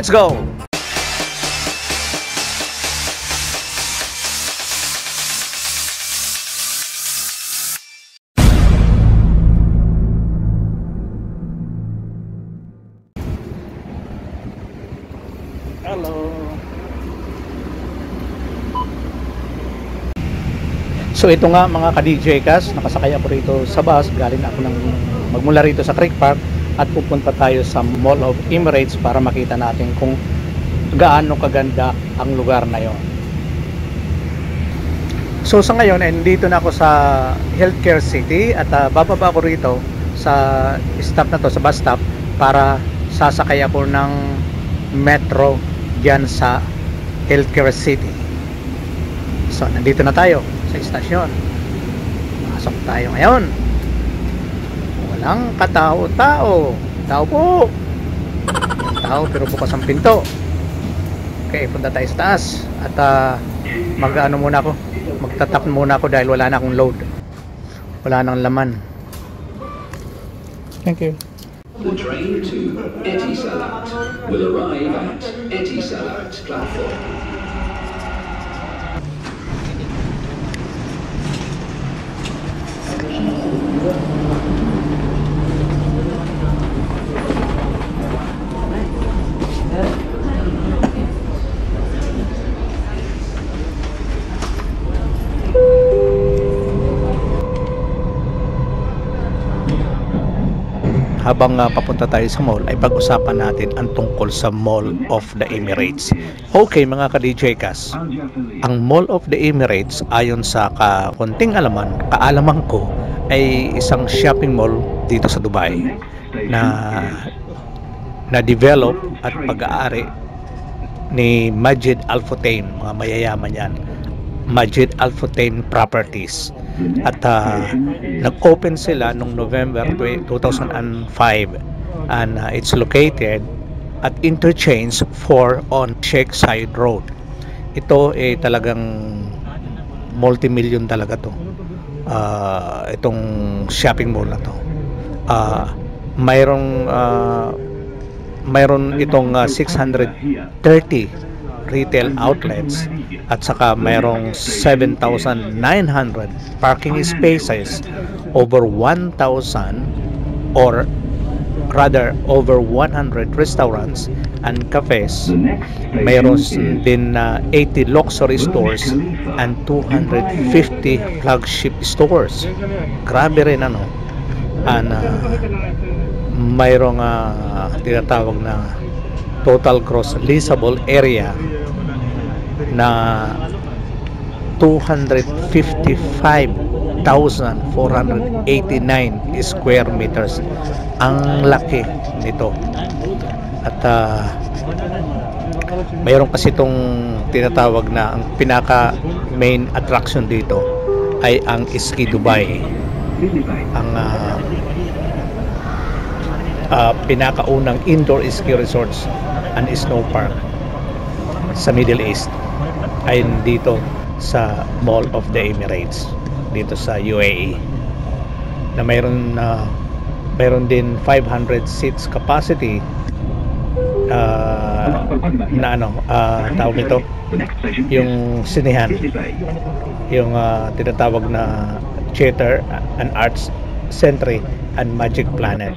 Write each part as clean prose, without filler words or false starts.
Let's go! Hello. So ito nga mga ka-DJ Kas, nakasakay ako rito sa bus. Galing ako magmula rito sa Creek Park at pupunta tayo sa Mall of Emirates para makita natin kung gaano kaganda ang lugar na yon. So sa ngayon, dito na ako sa Healthcare City at bababa ako rito sa stop na to, sa bus stop, para sasakay ako ng metro dyan sa Healthcare City. So nandito na tayo sa istasyon. Pasok tayo ngayon. Walang katao-tao. Tao po. Tao pero bukas ang pinto. Okay, punta tayo sa taas. At mag-ano muna ako. Magtatap muna ako dahil wala na akong load. Wala nang laman. Thank you. The train to Etisalat will arrive at Etisalat platform. Habang papunta tayo sa mall ay pag-usapan natin ang tungkol sa Mall of the Emirates. Okay mga ka-DJ Kas, ang Mall of the Emirates ayon sa kaunting kaalaman ko ay isang shopping mall dito sa Dubai na develop at pag-aari ni Majid Al Futtaim, mga mayayaman yan, Majid Al Futtaim Properties. At nag-open sila noong November 2005 and it's located at Interchange 4 on Sheikh Zayed Road. Ito talagang multi-million talaga to. Itong shopping mall na to. Mayroon itong 630 retail outlets at saka mayroong 7,900 parking spaces, over 1,000 or rather over 100 restaurants and cafes. Mayroon din 80 luxury stores and 250 flagship stores. Grabe rin ano. And mayroong tinatawag na total gross leasable area na 255,489 square meters. Ang laki nito. At mayroon kasi itong tinatawag na ang pinaka main attraction dito ay ang Ski Dubai. Ang pinakaunang indoor ski resorts and snow park sa Middle East ay dito sa Mall of the Emirates dito sa UAE, na mayroon din 500 seats capacity na tawag nito yung sinehan, yung tinatawag na Theater and Arts Centre and Magic Planet,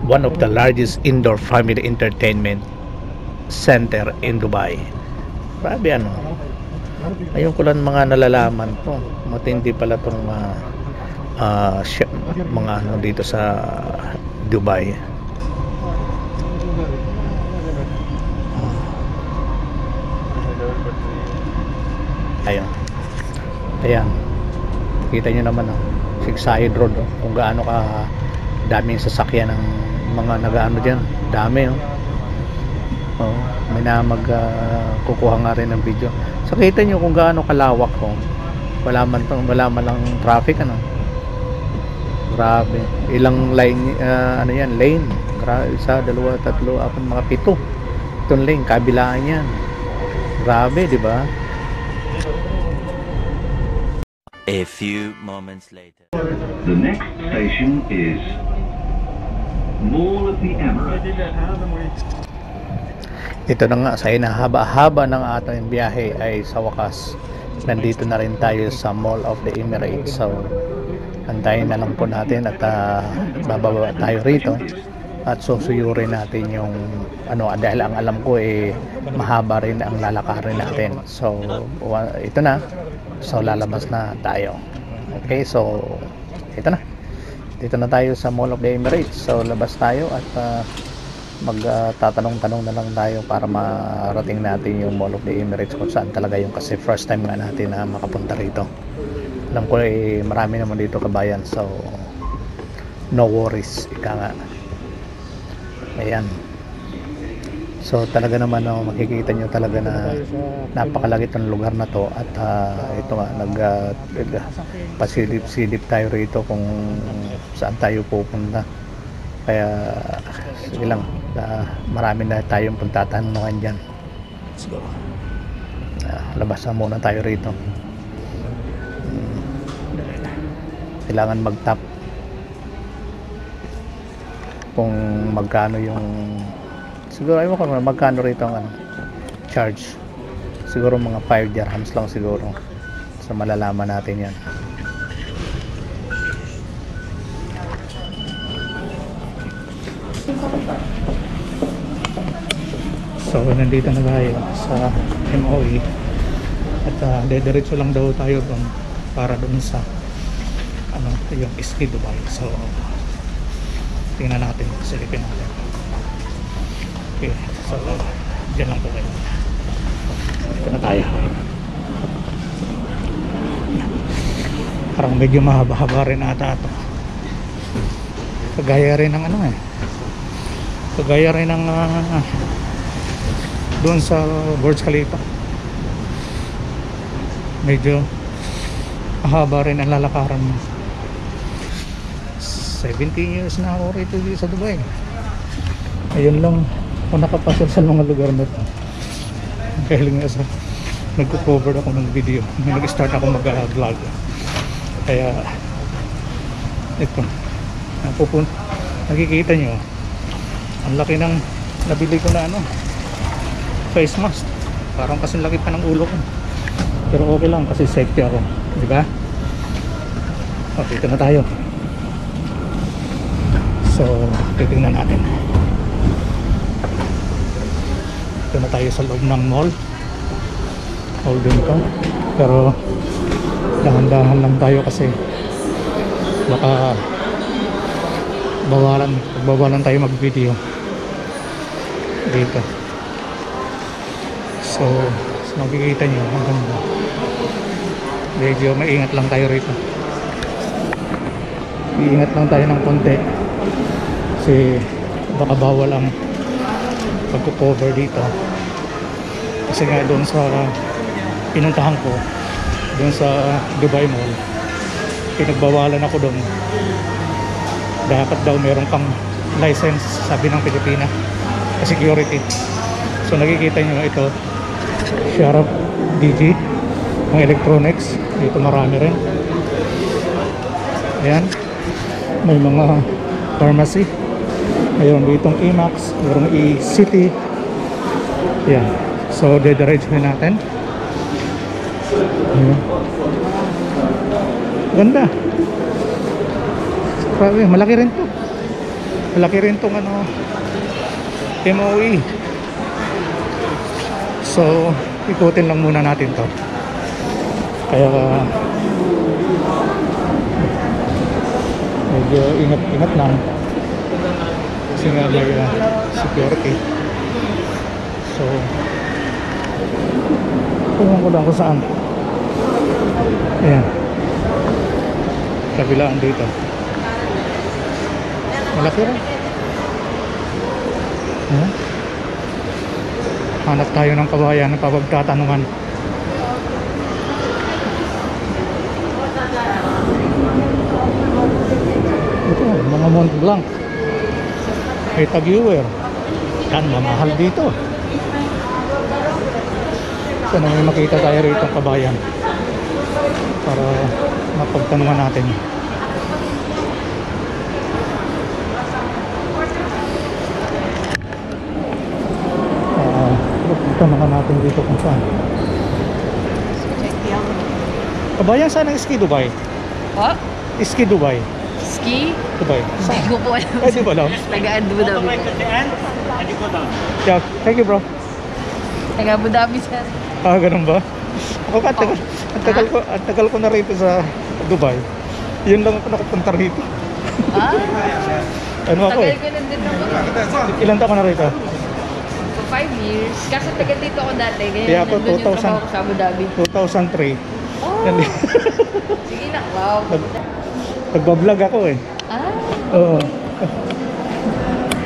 one of the largest indoor family entertainment center in Dubai. Grabe ano. Ayun ko lang mga nalalaman to. Matindi pala tong mga ano dito sa Dubai. Ayun. Ayan. Kita nyo naman Sheikh Zayed Road kung gaano ka daming sasakyan ng mga nag-ano dyan. Dami may na kukuha nga rin ng video. So kita nyo kung gaano kalawak wala man lang traffic grabe. Ilang line lane. Grabe, 1, 2, 3, 4, mga 7 itong lane, kabilaan yan. Grabe, di ba? A few moments later. The next station is Mall of the Emirates. Ito na nga, sa inahaba-haba ng ating biyahe ay sa wakas nandito na rin tayo sa Mall of the Emirates. So antayin na lang po natin at bababa tayo rito at susuyurin natin yung ano, dahil ang alam ko mahaba rin ang lalakarin natin. So ito na, so lalabas na tayo. Okay, so ito na, dito na tayo sa Mall of the Emirates. So labas tayo at magtatanong-tanong na lang tayo para marating natin yung Mall of the Emirates kung saan talaga yung, kasi first time nga natin na makapunta rito. Alam ko marami naman dito kabayan, so no worries, ika nga. Ayan, so talaga naman makikita nyo talaga na napakalaki ng lugar na to. At ito nga, pasilip-silip tayo rito kung saan tayo pupunta. Kaya sige lang, marami na tayong pagtatanungan dyan. Let's go. Labas na muna tayo rito. Kailangan mag-tap kung magkano yung, siguro ayaw ko magkano rito ang charge. Siguro mga 5 dirhams lang siguro. So malalaman natin yan. So nandito na tayo sa MOE at dediretso lang daw tayo doon para doon sa ano, yung Isli Dubai. So tingnan natin, silipin natin. Okay, so dyan lang po kayo. Dito na tayo. Parang medyo mahaba-haba rin ata ito. Kagaya rin ng ano kagaya rin ng doon sa Burj Khalifa. Medyo mahaba rin ang lalakaran mo. 17 years na ako rito sa Dubai. Ayun lang ako nakapasal sa mga lugar na ito. Dahil nga sa nagko-cover ako ng video, nag-start ako mag-vlog. Kaya ito, nakikita nyo ang laki ng nabili ko na face mask. Parang kasi laki pa ng ulo ko, pero okay lang kasi safety ako, di ba? Okay, ito na tayo. So titingnan natin. Ito na tayo sa loob ng mall. Holding ko, pero dahan-dahan lang tayo kasi baka bawalan tayo mag video dito. So makikita nyo ang ganda. Medyo maingat lang tayo rito. Iingat lang tayo ng konti kasi baka bawal ang pagko-cover dito. Kasi nga doon sa pinuntahan ko, doon sa Dubai Mall, pinagbawalan ako doon. Dapat daw meron kang license, sabi ng Pilipinas, security. So nakikita nyo ito, Sharaf DG, ang electronics dito marami rin. Ayan, may mga pharmacy, mayroon ditong Emax, mayroong E-City. Ayan, so dediretsuhin natin. Ayan, ganda. Grabe, malaki rin to. Malaki rin tong MOE. So ikutin lang muna natin to. Kaya medyo ingat lang kasi nga may security. So pumunta ko lang kung saan. Ayan, kabilaan dito. Malaki rin. Hanap tayo ng kabayan na pagtatanungan. Ito, mga Mont Blanc, may tag-viewer. Yan, mamahal dito. Sana may makita tayo rito kabayan para mapagtanungan natin. Tanong natin dito kung saan. Kabayan, saan ang Ski Dubai? What? Ski Dubai. Ski? Dubai. Hindi ko po alam. Ay, di ba lang? Taga-Abu Dhabi. Yeah, thank you bro. Taga-Abu Dhabi siya. Ah, ganun ba? Ako ka, ang tagal ko na rito sa Dubai. Yun lang ako nakapunta rito. Ah? Ano ako Tagal eh? ko nandun naman. Ilan taon ka na rito? For 5 years. Kaso taga dito ako dati. Kaya Kaya ako, nandun yung 2000. trabaho ko sa Abu Dhabi. 2003. Oh! Sige na, wow. Nagbablog ako eh. Ah? Oo.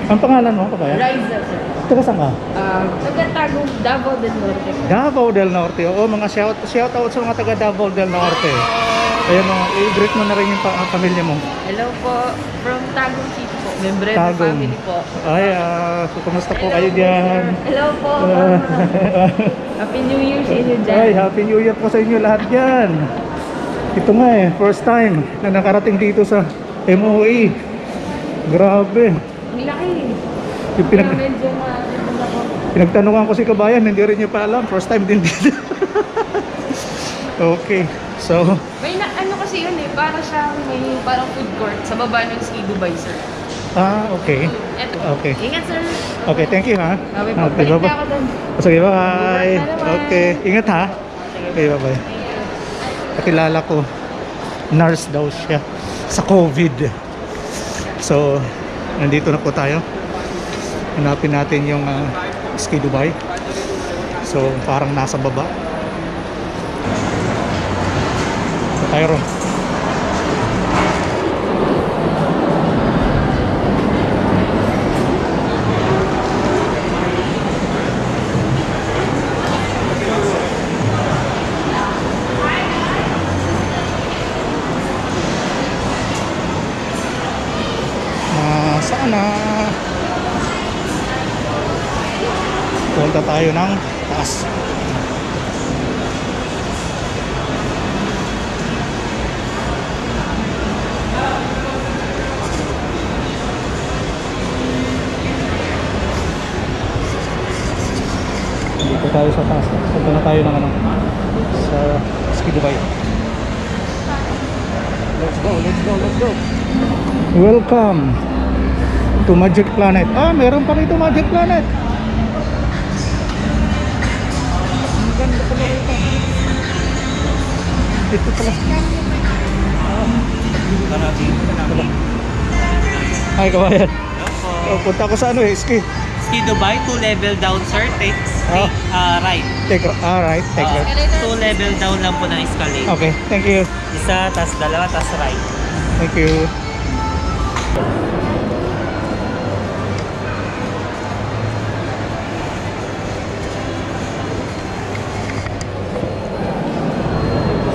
Ang pangalan mo, kabayan? Riza, sir. Taga saan ka? Taga-Tagum, Davao del Norte. Davao del Norte. Oo, mga shout out sa mga taga Davao del Norte. Ayan mo, i-greet mo na rin yung pamilya mo. Hello po. From Tagum City po. Membre ng Tagum. family po. Ay, kumusta po kayo dyan? Hello po. Happy New Year sa inyo dyan. Ay, Happy New Year po sa inyo lahat dyan. Ito nga eh, first time na nakarating dito sa MOE. Grabe. Ang laki. Yung Kaya medyo na ako. pinagtanungan ko si kabayan, hindi rin niya pa alam. First time din dito. Okay, so May na, ano kasi yun eh, para siyang may parang food court sa baba ng Ski Dubai, sir. okay. Eto. Okay. Ingat, sir. Okay, thank you ha. Okay po. Balik na ako doon. Sige, bye. Bye-bye. Okay, ingat ha. Okay, bye-bye. Kakilala ko, nurse daw siya sa COVID. So, nandito na po tayo. Hanapin natin yung Ski Dubai. So, parang nasa baba. Tayo ron. Sana punta tayo ng taas. Dito tayo sa taas. Punta na tayo ng sa Ski Dubai. Let's go, let's go, let's go. Welcome to Magic Planet. Meron pa rito Magic Planet. Ang ganda pala rito. Dito pala. Hi, kabayan. Punta ko sa ski. Ski Dubai, 2 level down, sir. Take right. Right. Take right. 2 level down lang po ng escalator. Okay, thank you. Isa, tas dalawa, tas right. Thank you.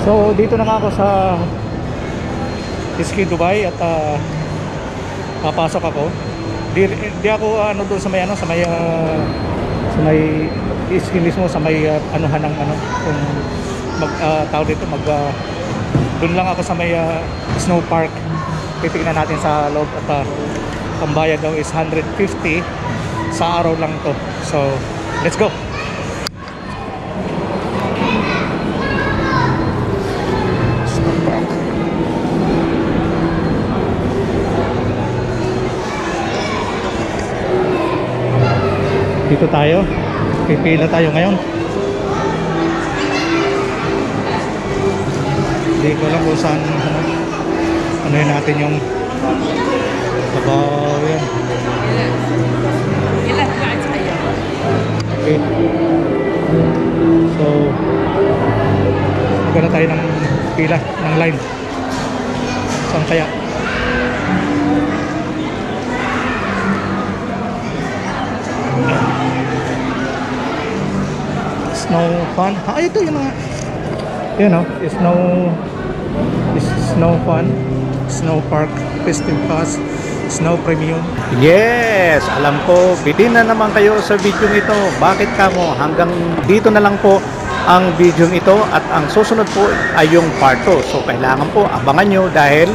So dito na nga ako sa Ski Dubai at papasok ako. Di ako doon sa may sa may ski mismo sa may anuhan ng kung tawag dito doon lang ako sa may snow park. Titingnan natin sa loob at ang bayad daw is 150 sa araw lang to. So let's go. Dito tayo, pipila tayo ngayon. Hindi ko alam kung saan ano yun natin yung trabaho yan. Okay. So magana tayo ng pila, ng line. Saan kaya? Snow fun. Ito yung mga snow fun, snow park, festive pass, snow premium. Yes, alam ko, bitin na naman kayo sa video ito. Bakit kamo? Hanggang dito na lang po ang video ito at ang susunod po ay yung part 2. So kailangan po abangan nyo dahil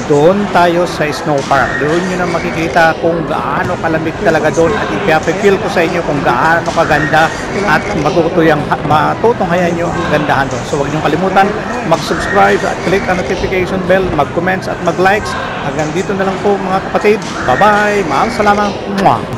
doon tayo sa snow park. Doon nyo na makikita kung gaano kalamig talaga doon at ipapifeel ko sa inyo kung gaano kaganda at matutunghayan nyo ang gandahan doon. So huwag nyo kalimutan mag-subscribe at click ang notification bell, mag-comments at mag-likes. Hanggang dito na lang po mga kapatid. Bye-bye! Maraming salamat! Mwah!